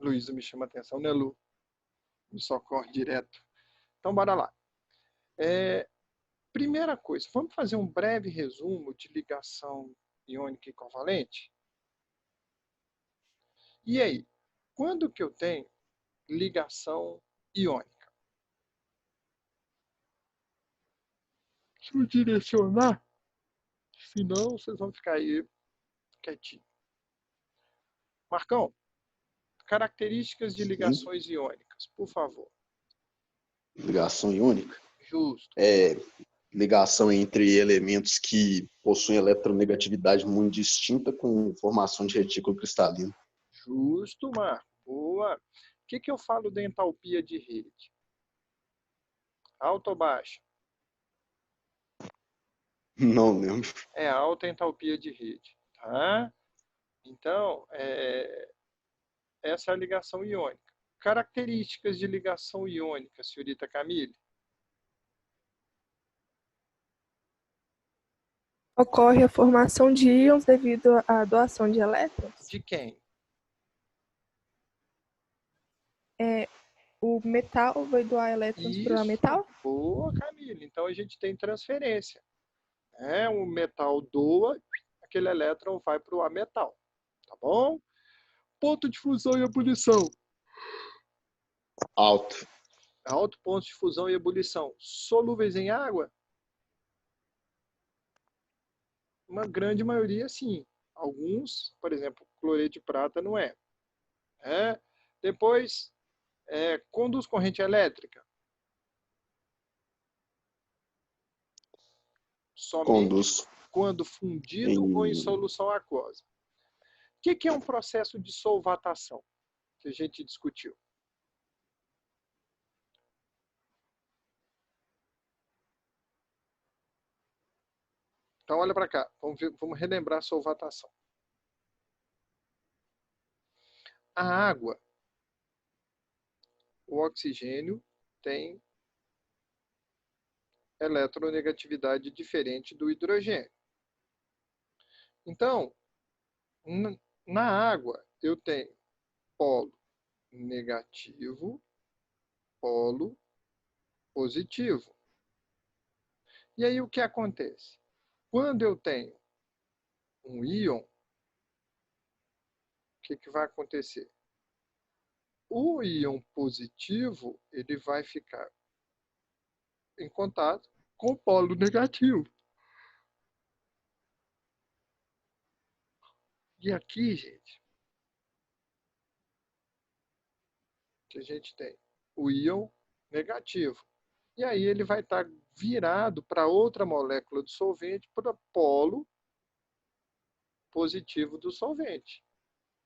Luísa me chama a atenção, né, Lu? Me socorre direto. Então, bora lá. Primeira coisa, vamos fazer um breve resumo de ligação iônica e covalente? E aí, quando que eu tenho ligação iônica? Deixa eu direcionar, senão vocês vão ficar aí quietinho. Marcão, características de Sim. ligações iônicas, por favor. Ligação iônica Justo. é ligação entre elementos que possuem eletronegatividade muito distinta com formação de retículo cristalino. Justo, Marco. Boa. O que eu falo da entalpia de rede? Alta ou baixa? Não lembro. É alta entalpia de rede. Tá? Então, essa é a ligação iônica. Características de ligação iônica, senhorita Camille? Ocorre a formação de íons devido à doação de elétrons. De quem? O metal vai doar elétrons para o metal? Boa, Camille. Então a gente tem transferência. O metal doa, aquele elétron vai para o ametal. Tá bom? Ponto de fusão e ebulição. Alto. Alto ponto de fusão e ebulição. Solúveis em água? Uma grande maioria, sim. Alguns, por exemplo, cloreto de prata não é. Depois, conduz corrente elétrica? Somente Conduz quando fundido ou em solução aquosa. O que é um processo de solvatação? Que a gente discutiu. Então, olha para cá. Vamos relembrar a solvatação. A água, o oxigênio, tem eletronegatividade diferente do hidrogênio. Então, na água, eu tenho polo negativo, polo positivo. E aí o que acontece? Quando eu tenho um íon, o que vai acontecer? O íon positivo, ele vai ficar em contato com o polo negativo. E aqui, gente, que a gente tem o íon negativo. E aí ele vai estar virado para outra molécula do solvente, para o polo positivo do solvente.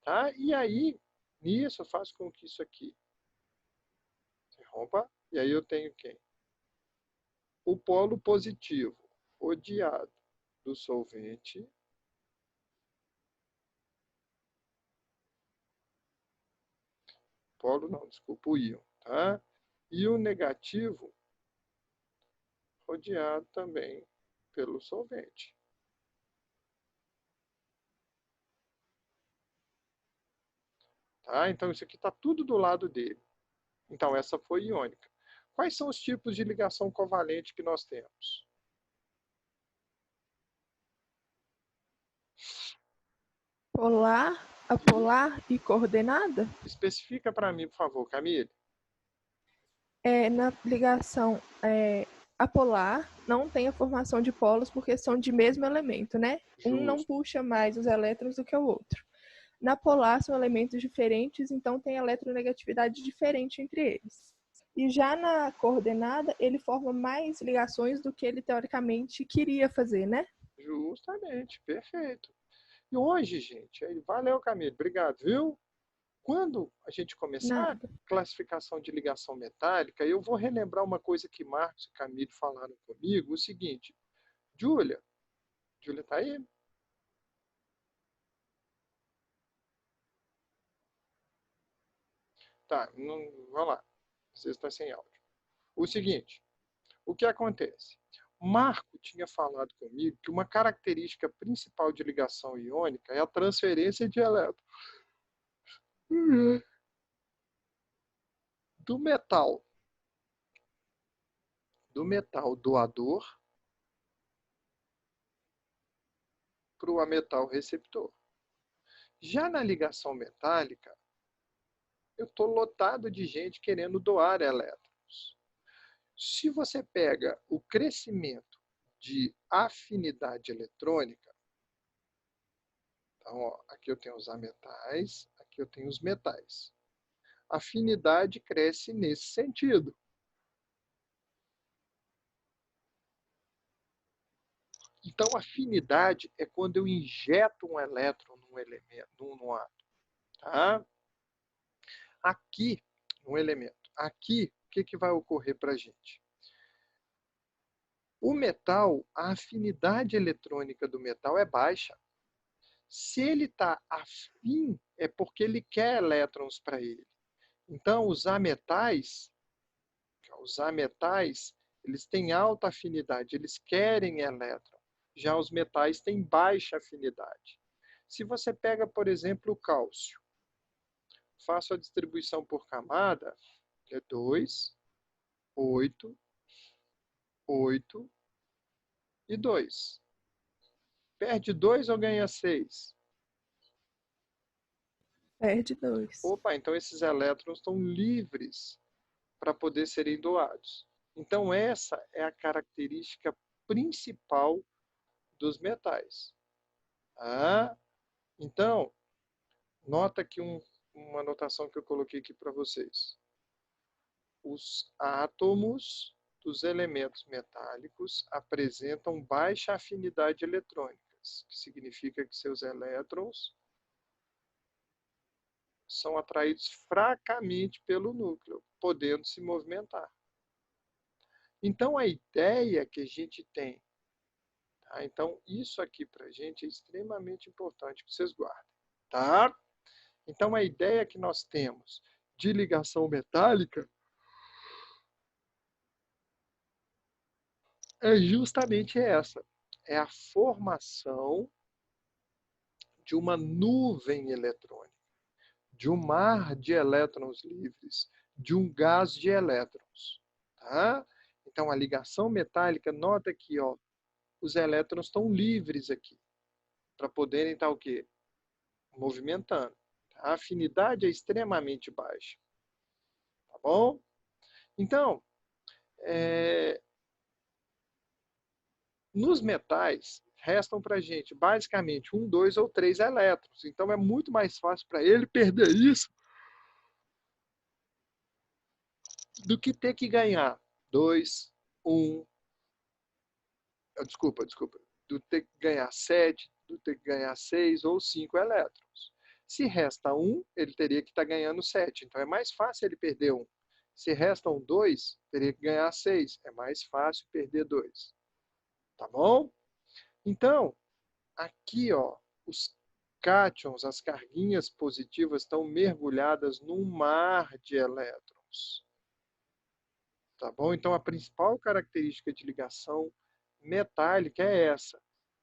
Tá? E aí, nisso, eu faço com que isso aqui se rompa. E aí eu tenho quem? O polo positivo odiado do solvente polo não, desculpa, o íon, tá? E o negativo rodeado também pelo solvente. Tá? Então isso aqui está tudo do lado dele. Então essa foi iônica. Quais são os tipos de ligação covalente que nós temos? Polar, apolar e coordenada? Especifica para mim, por favor, Camille. Na ligação apolar, não tem a formação de polos porque são de mesmo elemento, né? Justo. Um não puxa mais os elétrons do que o outro. Na polar são elementos diferentes, então tem eletronegatividade diferente entre eles. E já na coordenada, ele forma mais ligações do que ele teoricamente queria fazer, né? Justamente, perfeito. E hoje, gente, valeu, Camille, obrigado, viu? Quando a gente começar a classificação de ligação metálica, eu vou relembrar uma coisa que Marcos e Camille falaram comigo, o seguinte, Júlia tá aí? Tá, vamos lá, você está sem áudio. O seguinte, o que acontece? Marco tinha falado comigo que uma característica principal de ligação iônica é a transferência de elétrons. do metal doador para o ametal receptor. Já na ligação metálica, eu estou lotado de gente querendo doar elétrons. Se você pega o crescimento de afinidade eletrônica, então, ó, aqui eu tenho os ametais, aqui eu tenho os metais. A afinidade cresce nesse sentido. Então, afinidade é quando eu injeto um elétron num elemento, num átomo. Tá? Aqui, um elemento. Aqui, o que vai ocorrer para a gente? O metal, a afinidade eletrônica do metal é baixa. Se ele está afim, é porque ele quer elétrons para ele. Então, os ametais, eles têm alta afinidade, eles querem elétron. Já os metais têm baixa afinidade. Se você pega, por exemplo, o cálcio, faço a distribuição por camada, é 2, 8, 8 e 2. Perde 2 ou ganha 6? Perde 2. Opa, então esses elétrons estão livres para poder serem doados. Então essa é a característica principal dos metais. Ah, então, nota aqui uma anotação que eu coloquei aqui para vocês. Os átomos dos elementos metálicos apresentam baixa afinidade eletrônica, que significa que seus elétrons são atraídos fracamente pelo núcleo, podendo se movimentar. Então, a ideia que a gente tem, tá? Então, isso aqui para a gente é extremamente importante que vocês guardem, tá? Então, a ideia que nós temos de ligação metálica é justamente essa. É a formação de uma nuvem eletrônica, de um mar de elétrons livres, de um gás de elétrons. Tá? Então, a ligação metálica, nota aqui, ó, os elétrons estão livres aqui, para poderem estar o quê? Movimentando. A afinidade é extremamente baixa. Tá bom? Então, nos metais, restam para a gente basicamente 1, 2 ou 3 elétrons. Então é muito mais fácil para ele perder isso do que ter que ganhar 2, 1, desculpa, do ter que ganhar 7, do ter que ganhar 6 ou 5 elétrons. Se resta 1, ele teria que estar ganhando 7. Então é mais fácil ele perder 1. Se restam 2, teria que ganhar 6. É mais fácil perder 2. Tá bom? Então, aqui, ó, os cátions, as carguinhas positivas, estão mergulhadas num mar de elétrons. Tá bom? Então, a principal característica de ligação metálica é essa.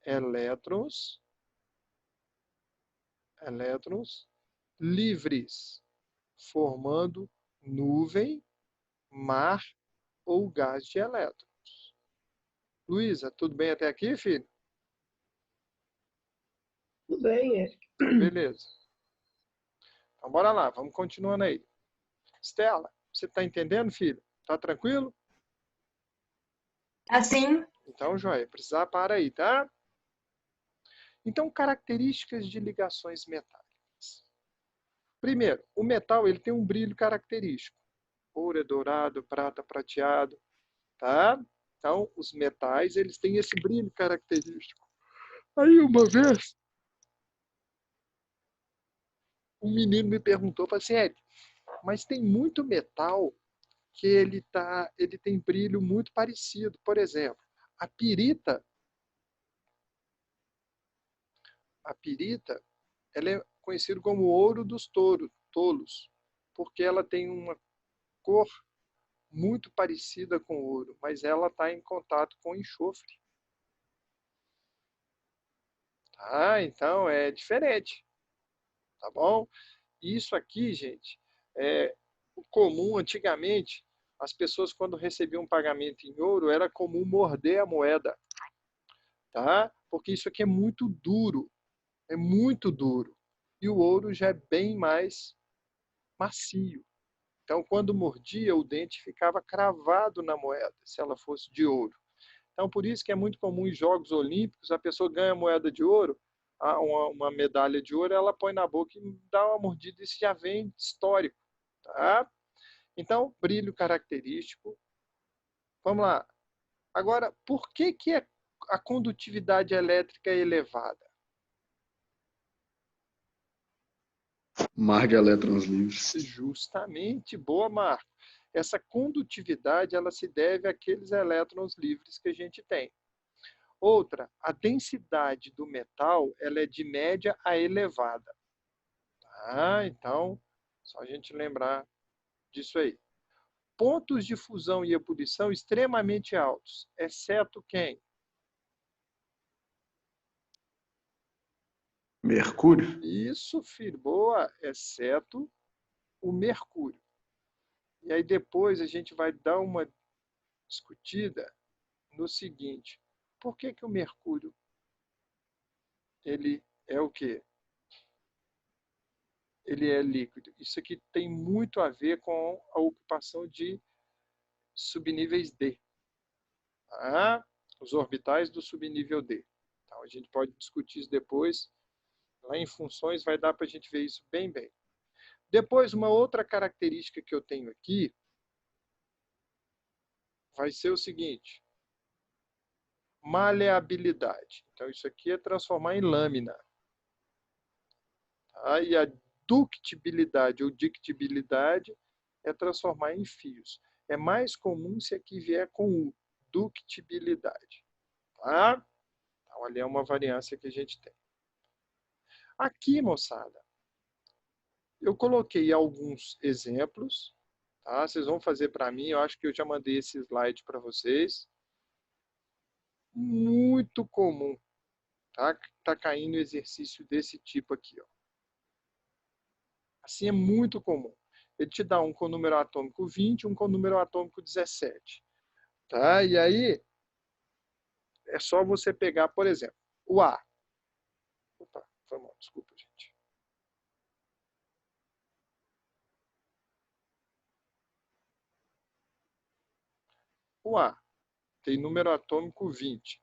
Elétrons livres, formando nuvem, mar ou gás de elétrons. Luísa, tudo bem até aqui, filho? Tudo bem, Eric. Beleza. Então, bora lá, vamos continuando aí. Stella, você está entendendo, filho? Tá tranquilo? Assim, Então, joia, precisar para aí, tá? Então, características de ligações metálicas. Primeiro, o metal ele tem um brilho característico. Ouro é dourado, prata prateado, tá? Então, os metais, eles têm esse brilho característico. Aí, uma vez, um menino me perguntou, falou assim, Ed, mas tem muito metal que ele tem brilho muito parecido. Por exemplo, a pirita, ela é conhecida como ouro dos tolos, porque ela tem uma cor muito parecida com ouro, mas ela está em contato com enxofre. Tá? Então é diferente, tá bom? Isso aqui, gente, comum antigamente, as pessoas quando recebiam um pagamento em ouro, era comum morder a moeda, tá? Porque isso aqui é muito duro, e o ouro já é bem mais macio. Então, quando mordia, o dente ficava cravado na moeda, se ela fosse de ouro. Então, por isso que é muito comum em Jogos Olímpicos, a pessoa ganha moeda de ouro, uma medalha de ouro, ela põe na boca e dá uma mordida, isso já vem histórico, tá? Então, brilho característico. Vamos lá. Agora, por que a condutividade elétrica é elevada? Mar de elétrons livres. Justamente, boa, Marco. Essa condutividade ela se deve àqueles elétrons livres que a gente tem. Outra, a densidade do metal ela é de média a elevada. Então, só a gente lembrar disso aí. Pontos de fusão e ebulição extremamente altos, exceto quem? Mercúrio? Isso, filho, boa, exceto o mercúrio. E aí depois a gente vai dar uma discutida no seguinte: por que o mercúrio ele é o quê? Ele é líquido. Isso aqui tem muito a ver com a ocupação de subníveis D, tá? Os orbitais do subnível D. Então a gente pode discutir isso depois. Lá em funções vai dar para a gente ver isso bem. Depois, uma outra característica que eu tenho aqui vai ser o seguinte: maleabilidade. Então, isso aqui é transformar em lâmina. Tá? E a ductibilidade ou dictibilidade é transformar em fios. É mais comum se aqui vier com U, ductibilidade. Tá? Então, ali é uma variância que a gente tem. Aqui, moçada, eu coloquei alguns exemplos. Tá? Vocês vão fazer para mim. Eu acho que eu já mandei esse slide para vocês. Muito comum. Tá caindo exercício desse tipo aqui. Ó. Assim é muito comum. Ele te dá um com número atômico 20 e um com número atômico 17. Tá? E aí, é só você pegar, por exemplo, o A. Opa, foi mal, desculpa, gente. O A tem número atômico 20.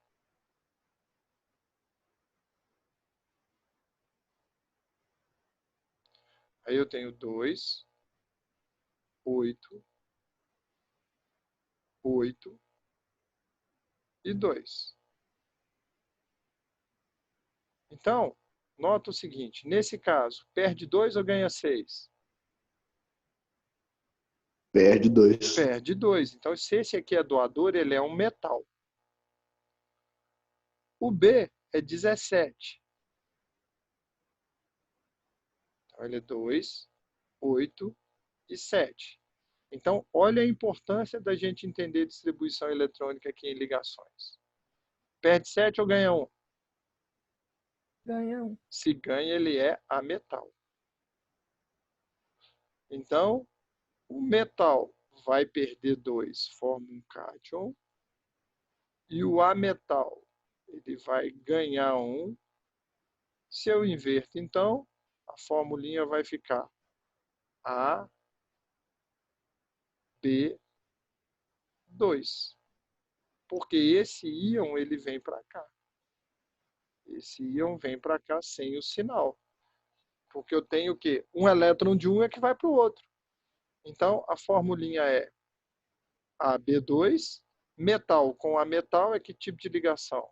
Aí eu tenho 2, 8, 8 e 2. Então, nota o seguinte, nesse caso, perde 2 ou ganha 6? Perde 2. Perde 2. Então, se esse aqui é doador, ele é um metal. O B é 17. Então, ele é 2, 8 e 7. Então, olha a importância da gente entender distribuição eletrônica aqui em ligações. Perde 7 ou ganha 1? Ganha 1. Se ganha, ele é ametal. Então, o metal vai perder 2, forma um cátion. E o ametal, ele vai ganhar 1. Se eu inverto, então, a formulinha vai ficar A, B, 2. Porque esse íon, ele vem para cá. Esse íon vem para cá sem o sinal. Porque eu tenho o quê? Um elétron de um é que vai para o outro. Então, a formulinha é AB2. Metal com ametal é que tipo de ligação?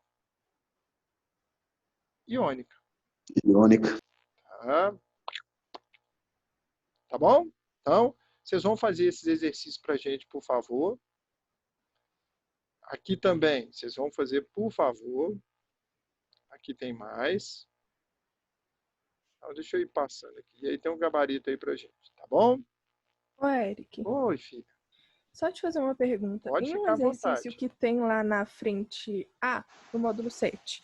Iônica. Iônica. Tá bom? Então, vocês vão fazer esses exercícios para a gente, por favor. Aqui também, vocês vão fazer, por favor. Aqui tem mais. Então, deixa eu ir passando aqui. E aí tem um gabarito aí para a gente, tá bom? Ô, Eric. Oi, filha. Só te fazer uma pergunta. Pode em um ficar à exercício vontade. que tem lá na frente A, no módulo 7,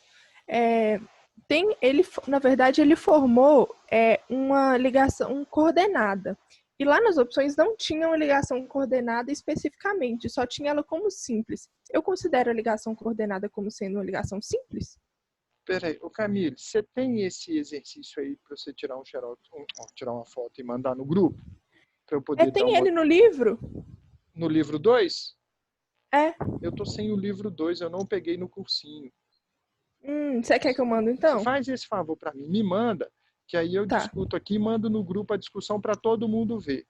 na verdade, ele formou uma ligação coordenada. E lá nas opções não tinha uma ligação coordenada especificamente, só tinha ela como simples. Eu considero a ligação coordenada como sendo uma ligação simples? Peraí, ô Camille, você tem esse exercício aí para você tirar tirar uma foto e mandar no grupo? Para eu poder dar Tem uma. ele no livro? No livro 2? É. Eu tô sem o livro 2, eu não peguei no cursinho. Você quer que eu mando Você então? faz esse favor para mim, me manda, que aí eu Tá, discuto aqui e mando no grupo a discussão para todo mundo ver,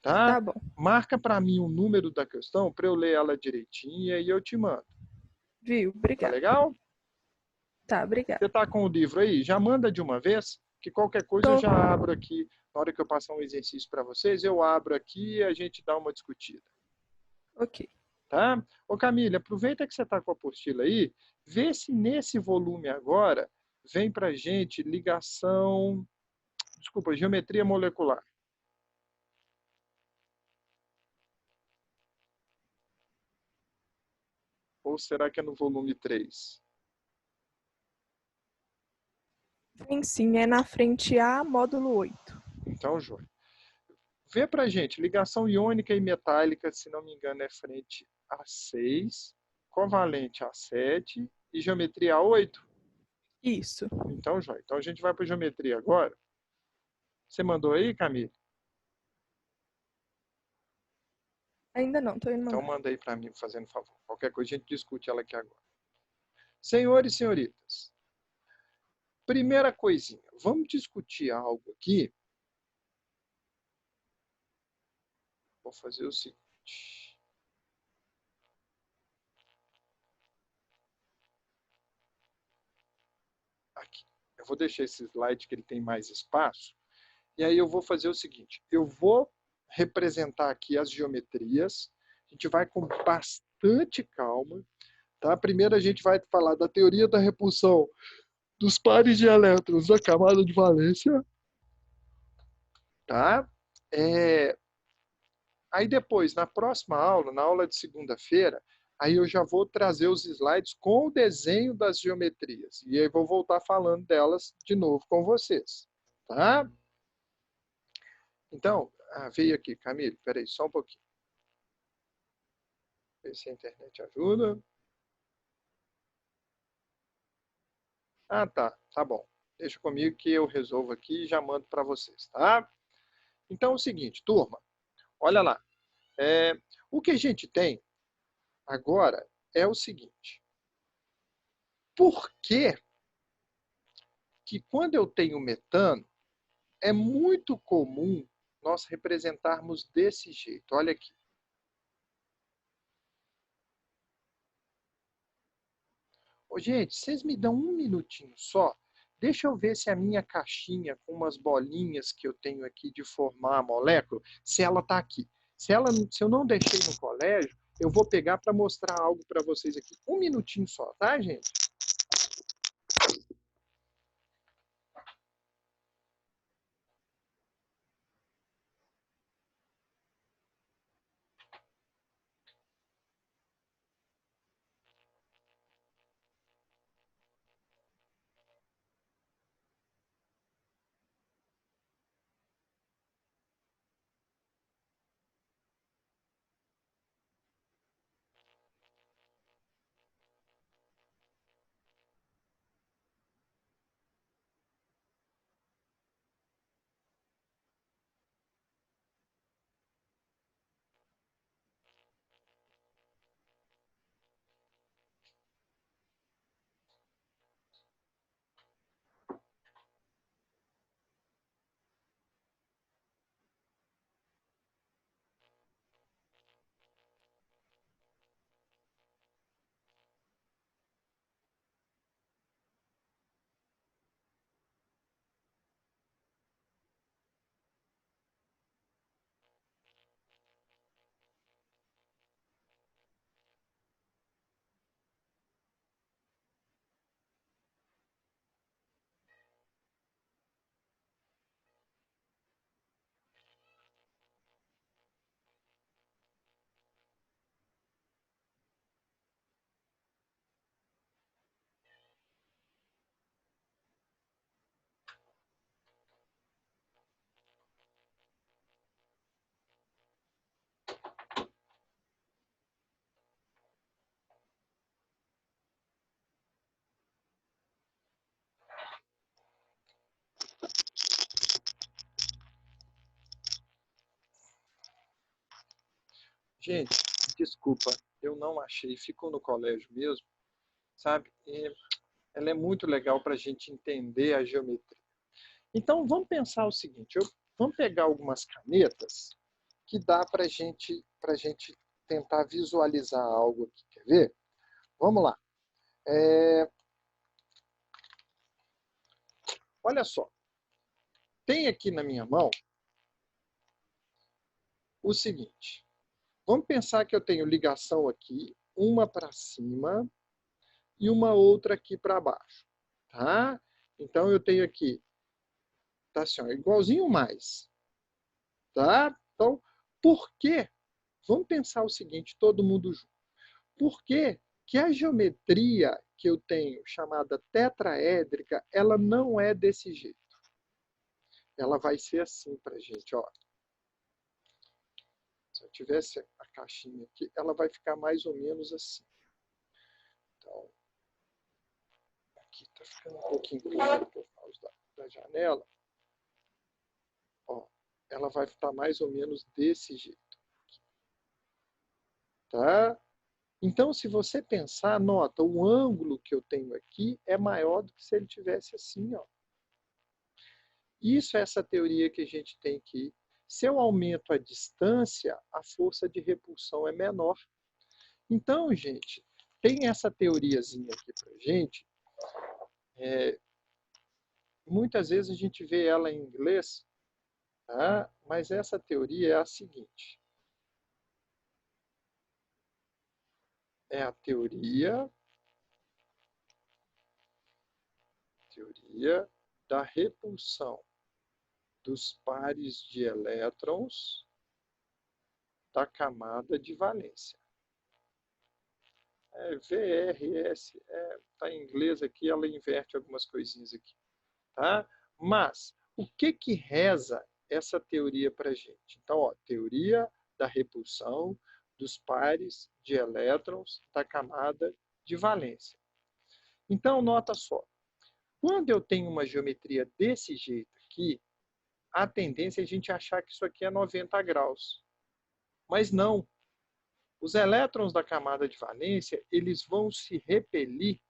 tá? tá bom. Marca para mim o número da questão para eu ler ela direitinho e aí eu te mando. Viu? Tá Obrigada. legal? Tá, obrigada. Você tá com o livro aí? Já manda de uma vez, que qualquer coisa eu Tô. já abro aqui. Na hora que eu passar um exercício para vocês, eu abro aqui e a gente dá uma discutida. Ok. Tá? Ô Camila, aproveita que você está com a apostila aí, vê se nesse volume agora vem para gente ligação, desculpa, geometria molecular. Ou será que é no volume 3? Vem sim, é na frente A, módulo 8. Então, Júlio, vê para gente, ligação iônica e metálica, se não me engano, é frente A6, covalente A7 e geometria A8. Isso. Então, Joia, então a gente vai para geometria agora. Você mandou aí, Camila? Ainda não, tô indo Então mandar. manda aí para mim, fazendo favor. Qualquer coisa a gente discute ela aqui agora. Senhores e senhoritas, primeira coisinha, vamos discutir algo aqui. Vou fazer o seguinte. Aqui. Eu vou deixar esse slide que ele tem mais espaço. E aí eu vou fazer o seguinte. Eu vou representar aqui as geometrias. A gente vai com bastante calma. Tá? Primeiro a gente vai falar da teoria da repulsão dos pares de elétrons da camada de valência. Tá? Aí depois, na próxima aula, na aula de segunda-feira, aí eu já vou trazer os slides com o desenho das geometrias. E aí vou voltar falando delas de novo com vocês. Tá? Então, veio aqui, Camilo, peraí, só um pouquinho. Ver se a internet ajuda. Ah, tá bom. Deixa comigo que eu resolvo aqui e já mando para vocês, tá? Então é o seguinte, turma, olha lá. O que a gente tem agora é o seguinte. Por que que quando eu tenho metano, é muito comum nós representarmos desse jeito? Olha aqui. Ô, gente, vocês me dão um minutinho só? Deixa eu ver se a minha caixinha com umas bolinhas que eu tenho aqui de formar a molécula, se ela está aqui. Se eu não deixei no colégio, eu vou pegar para mostrar algo para vocês aqui. Um minutinho só, tá, gente? Gente, desculpa, eu não achei. Ficou no colégio mesmo, sabe? E ela é muito legal para a gente entender a geometria. Então, vamos pensar o seguinte. Vamos pegar algumas canetas que dá para gente tentar visualizar algo aqui. Quer ver? Vamos lá. Olha só. Tem aqui na minha mão o seguinte. Vamos pensar que eu tenho ligação aqui, uma para cima e uma outra aqui para baixo. Tá? Então, eu tenho aqui, tá assim, ó, igualzinho mais. Tá? Então, por quê? Vamos pensar o seguinte, todo mundo junto. Por que que a geometria que eu tenho, chamada tetraédrica, ela não é desse jeito? Ela vai ser assim para a gente, ó. Se eu tivesse a caixinha aqui, ela vai ficar mais ou menos assim. Então, aqui está ficando um pouquinho claro por causa da janela. Ó, ela vai estar mais ou menos desse jeito. Tá? Então, se você pensar, nota, o ângulo que eu tenho aqui é maior do que se ele tivesse assim, ó. Isso é essa teoria que a gente tem que, se eu aumento a distância, a força de repulsão é menor. Então, gente, tem essa teoriazinha aqui pra gente. Muitas vezes a gente vê ela em inglês, tá? Mas essa teoria é a seguinte. É a teoria da repulsão dos pares de elétrons da camada de valência. VRS, tá em inglês aqui, ela inverte algumas coisinhas aqui, tá? Mas, o que reza essa teoria para a gente? Então, ó, teoria da repulsão dos pares de elétrons da camada de valência. Então, nota só, quando eu tenho uma geometria desse jeito aqui, a tendência é a gente achar que isso aqui é 90 graus. Mas não. Os elétrons da camada de valência, eles vão se repelir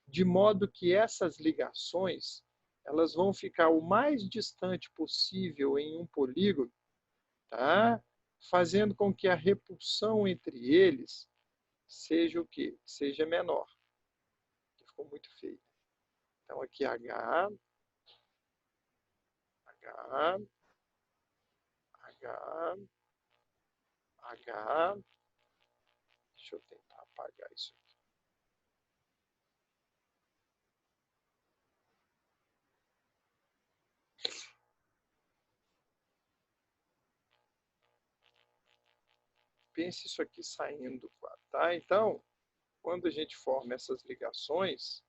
de modo que essas ligações, elas vão ficar o mais distante possível em um polígono, tá? Fazendo com que a repulsão entre eles seja o quê? Seja menor. Ficou muito feio. Então, aqui H, H, H, H. Deixa eu tentar apagar isso aqui. Pense isso aqui saindo do quadro, tá? Então, quando a gente forma essas ligações,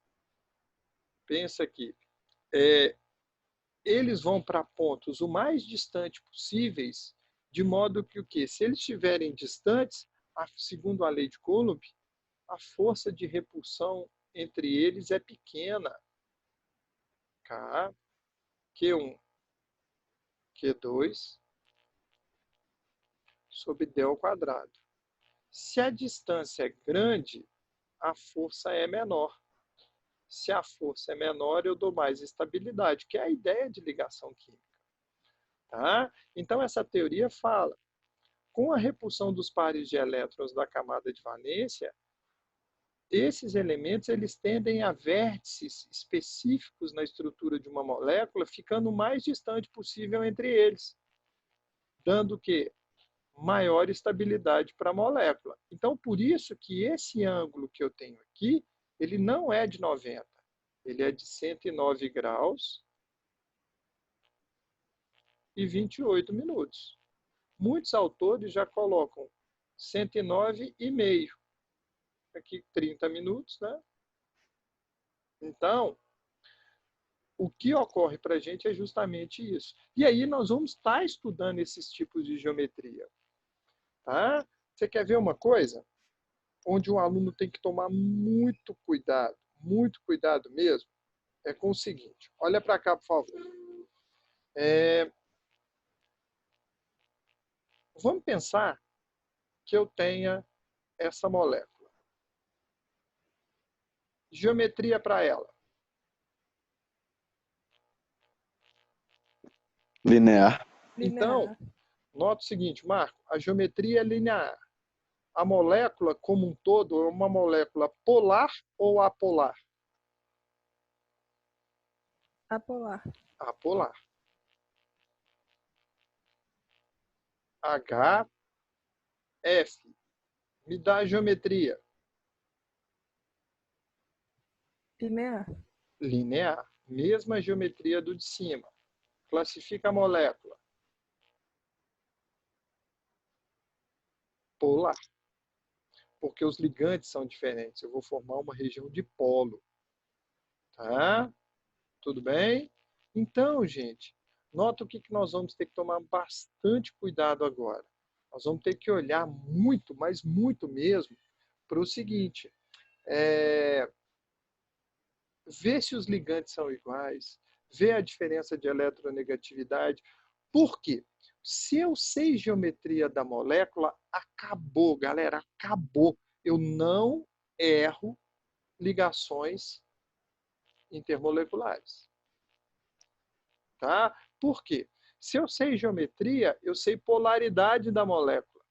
pensa que eles vão para pontos o mais distante possíveis, de modo que o quê? Se eles estiverem distantes, segundo a lei de Coulomb, a força de repulsão entre eles é pequena. K, Q1, Q2, sobre D ao quadrado. Se a distância é grande, a força é menor. Se a força é menor, eu dou mais estabilidade, que é a ideia de ligação química. Tá? Então, essa teoria fala, com a repulsão dos pares de elétrons da camada de valência, esses elementos eles tendem a vértices específicos na estrutura de uma molécula, ficando o mais distante possível entre eles, dando o quê? Maior estabilidade para a molécula. Então, por isso que esse ângulo que eu tenho aqui, ele não é de 90, ele é de 109 graus e 28 minutos. Muitos autores já colocam 109,5. Aqui 30 minutos, né? Então, o que ocorre para a gente é justamente isso. E aí nós vamos estar estudando esses tipos de geometria. Tá? Você quer ver uma coisa? Onde um aluno tem que tomar muito cuidado mesmo, é com o seguinte. Olha para cá, por favor. Vamos pensar que eu tenha essa molécula. Geometria para ela. Linear. Então, nota o seguinte, Marco, a geometria é linear. A molécula como um todo é uma molécula polar ou apolar? Apolar. Apolar. HF. Me dá a geometria. Linear. Linear. Mesma geometria do de cima. Classifica a molécula. Polar. Porque os ligantes são diferentes. Eu vou formar uma região de polo. Tá? Tudo bem? Então, gente, nota o que nós vamos ter que tomar bastante cuidado agora. Nós vamos ter que olhar muito, mas muito mesmo, para o seguinte. Ver se os ligantes são iguais, ver a diferença de eletronegatividade. Por quê? Se eu sei geometria da molécula, acabou, galera, acabou. Eu não erro ligações intermoleculares. Tá? Por quê? Se eu sei geometria, eu sei polaridade da molécula.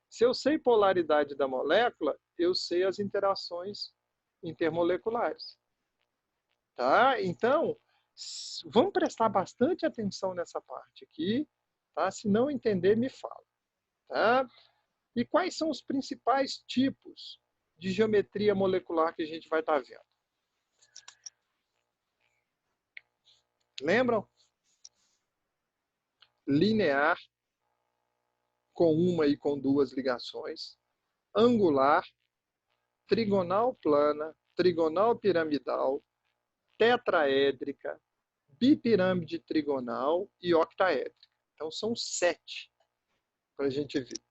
Se eu sei polaridade da molécula, eu sei as interações intermoleculares. Tá? Então, vamos prestar bastante atenção nessa parte aqui. Tá? Se não entender, me fala. Tá? E quais são os principais tipos de geometria molecular que a gente vai estar vendo? Lembram? Linear, com uma e com duas ligações. Angular, trigonal plana, trigonal piramidal, tetraédrica, bipirâmide trigonal e octaédrica. Então, são 7 para a gente ver.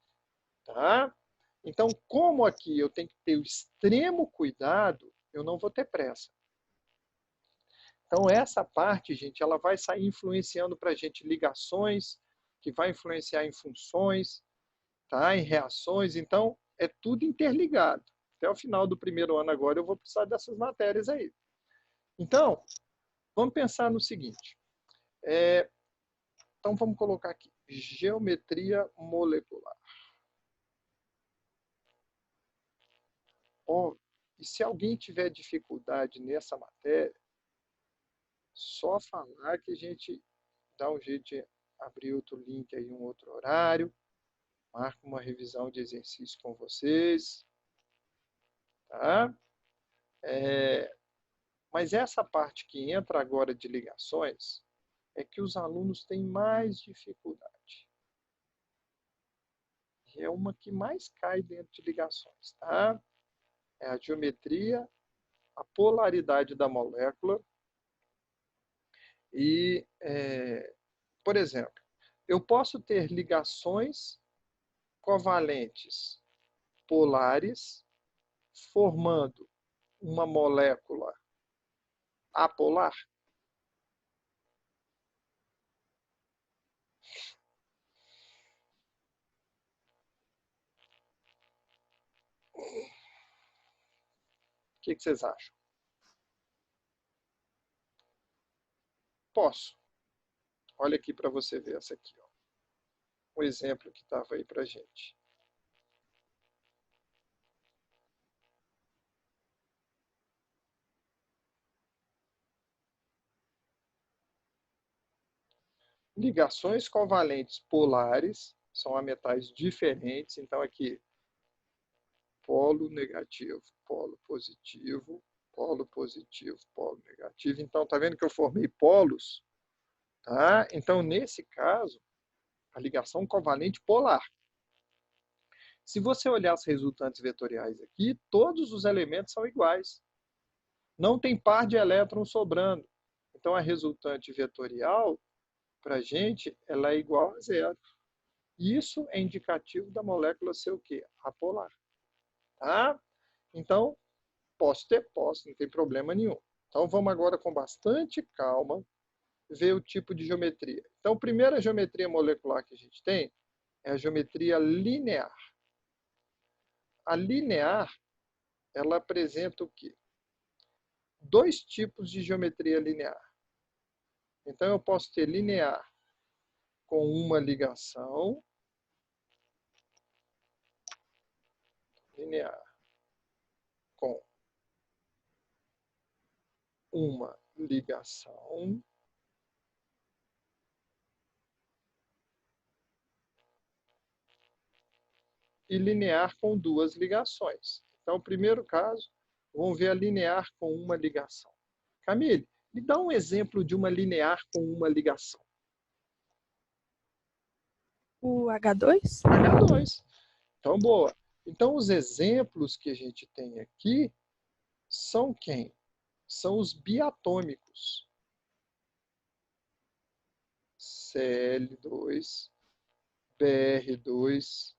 Tá? Então, como aqui eu tenho que ter o extremo cuidado, eu não vou ter pressa. Então, essa parte, gente, ela vai sair influenciando para a gente ligações, que vai influenciar em funções, tá? Em reações. Então, é tudo interligado. Até o final do primeiro ano agora, eu vou precisar dessas matérias aí. Então, vamos pensar no seguinte. Então, vamos colocar aqui. Geometria molecular. Bom, e se alguém tiver dificuldade nessa matéria, só falar que a gente dá um jeito de abrir outro link aí, um outro horário, marca uma revisão de exercício com vocês, tá? Mas essa parte que entra agora de ligações é que os alunos têm mais dificuldade. E é uma que mais cai dentro de ligações, tá? É a geometria, a polaridade da molécula e, por exemplo, eu posso ter ligações covalentes polares formando uma molécula apolar. O que vocês acham? Posso. Olha aqui para você ver essa aqui. Ó. Um exemplo que estava aí para a gente. Ligações covalentes polares são a metais diferentes. Então, aqui, polo negativo, polo positivo, polo positivo, polo negativo. Então, tá vendo que eu formei polos? Tá? Então, nesse caso, a ligação covalente polar. Se você olhar as resultantes vetoriais aqui, todos os elementos são iguais. Não tem par de elétrons sobrando. Então, a resultante vetorial, para a gente, ela é igual a 0. Isso é indicativo da molécula ser o quê? Apolar. Tá? Então, posso, não tem problema nenhum. Então, vamos agora com bastante calma ver o tipo de geometria. Então, a primeira geometria molecular que a gente tem É a geometria linear. A linear, ela apresenta o quê? Dois tipos de geometria linear. Então, eu posso ter linear com uma ligação, linear com uma ligação, e linear com duas ligações. Então, o primeiro caso, vamos ver a linear com uma ligação. Camille, me dá um exemplo de uma linear com uma ligação. O H2? H2. Então, boa. Então, os exemplos que a gente tem aqui são quem? São os biatômicos. Cl2, Br2.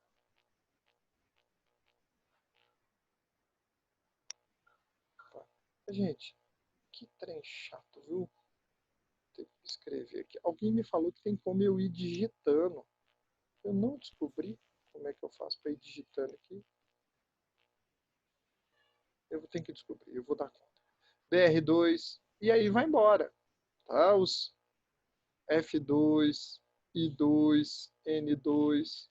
Gente, que trem chato, viu? Tem que escrever aqui. Alguém me falou que tem como eu ir digitando. Eu não descobri como é que eu faço para ir digitando aqui. Eu tenho que descobrir, eu vou dar conta. BR2, e aí vai embora. Tá? Os F2, I2, N2.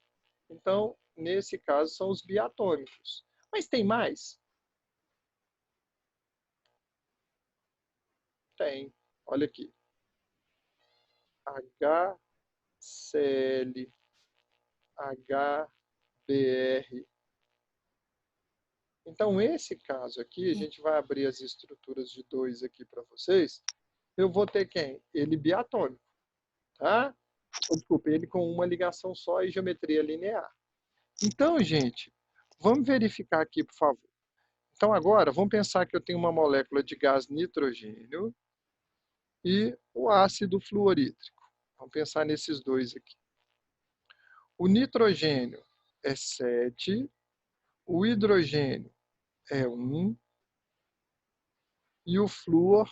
Então, nesse caso, são os biatômicos. Mas tem mais? Tem. Olha aqui. HCl, HBr. Então, esse caso aqui, a gente vai abrir as estruturas de 2 aqui para vocês. Eu vou ter quem? Ele biatômico. Tá? Desculpa, ele com uma ligação só e geometria linear. Então, gente, vamos verificar aqui, por favor. Então, agora, vamos pensar que eu tenho uma molécula de gás nitrogênio e o ácido fluorídrico. Vamos pensar nesses dois aqui. O nitrogênio é 7, o hidrogênio é 1 e o flúor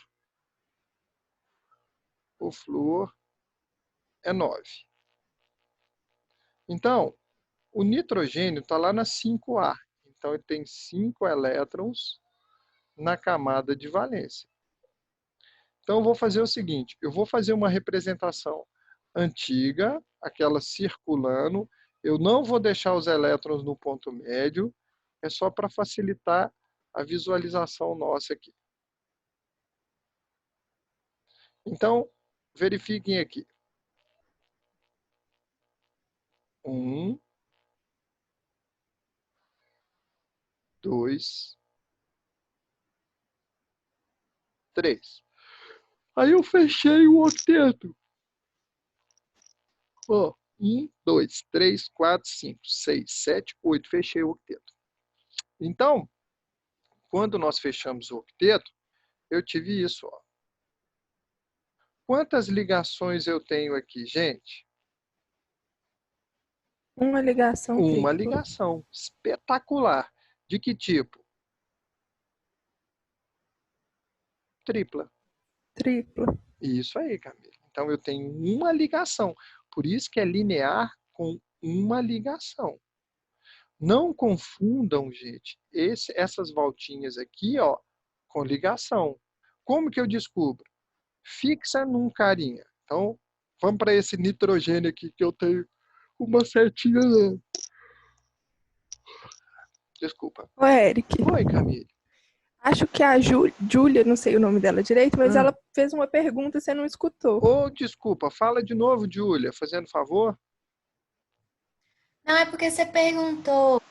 é 9. Então, o nitrogênio está lá na 5A. Então, ele tem 5 elétrons na camada de valência. Então, eu vou fazer o seguinte, eu vou fazer uma representação antiga, aquela circulando, eu não vou deixar os elétrons no ponto médio, é só para facilitar a visualização nossa aqui. Então, verifiquem aqui. 1, 2, 3. Aí eu fechei o octeto. Ó, 1, 2, 3, 4, 5, 6, 7, 8. Fechei o octeto. Então, quando nós fechamos o octeto, eu tive isso. Ó. Quantas ligações eu tenho aqui, gente? Uma ligação Uma tripla. ligação. Espetacular. De que tipo? Tripla. Tripla. Isso aí, Camila. Então, eu tenho uma ligação. Por isso que é linear com uma ligação. Não confundam, gente, essas voltinhas aqui, ó, com ligação. Como que eu descubro? Fixa num carinha. Então, vamos para esse nitrogênio aqui que eu tenho uma setinha. Desculpa. Ô, Eric. Oi, Camille. Acho que a Júlia, não sei o nome dela direito, mas ela fez uma pergunta e você não escutou. Ô, desculpa, fala de novo, Júlia, fazendo favor. Não, é porque você perguntou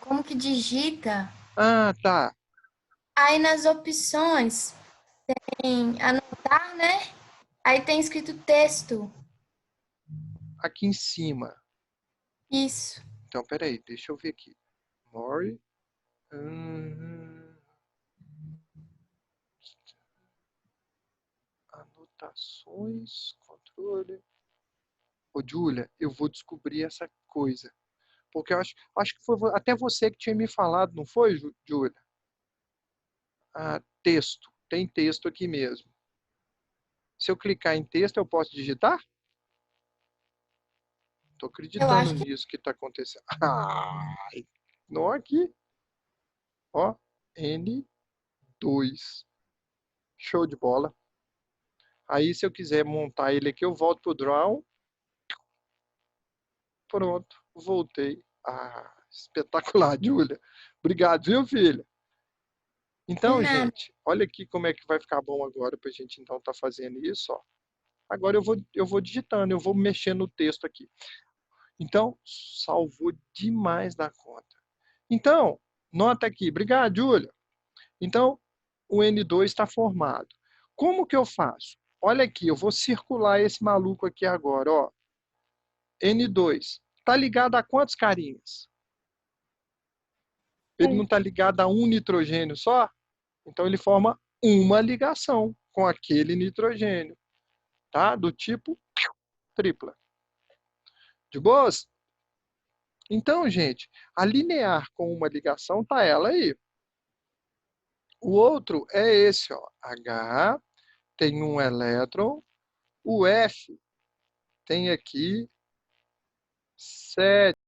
como que digita. Ah, tá. Aí nas opções tem anotar, né? Aí tem escrito texto. Aqui em cima. Isso. Então, peraí, deixa eu ver aqui. More. Anotações, controle. Ô, Júlia, eu vou descobrir essa coisa. Porque eu acho que foi até você que tinha me falado, não foi, Júlia? Ah, texto. Tem texto aqui mesmo. Se eu clicar em texto, eu posso digitar? Tô Eu acreditando acho que nisso que tá acontecendo. Ai, não aqui. Ó, N2. Show de bola. Aí, se eu quiser montar ele aqui, eu volto pro draw. Pronto, voltei. Espetacular, Júlia. Obrigado, viu, filha? Então, nada. gente, olha aqui como é que vai ficar bom agora pra gente, então, tá fazendo isso, ó. Agora eu vou digitando, eu vou mexendo no texto aqui. Então, salvou demais da conta. Então, nota aqui. Obrigado, Júlia. Então, o N2 está formado. Como que eu faço? Olha aqui, eu vou circular esse maluco aqui agora, ó. N2. Tá ligado a quantos carinhas? Ele não está ligado a um nitrogênio só? Então, ele forma uma ligação com aquele nitrogênio, tá? Do tipo tripla. De boas? Então, gente, a linear com uma ligação tá ela aí. O outro é esse, ó. H tem um elétron, o F tem aqui 7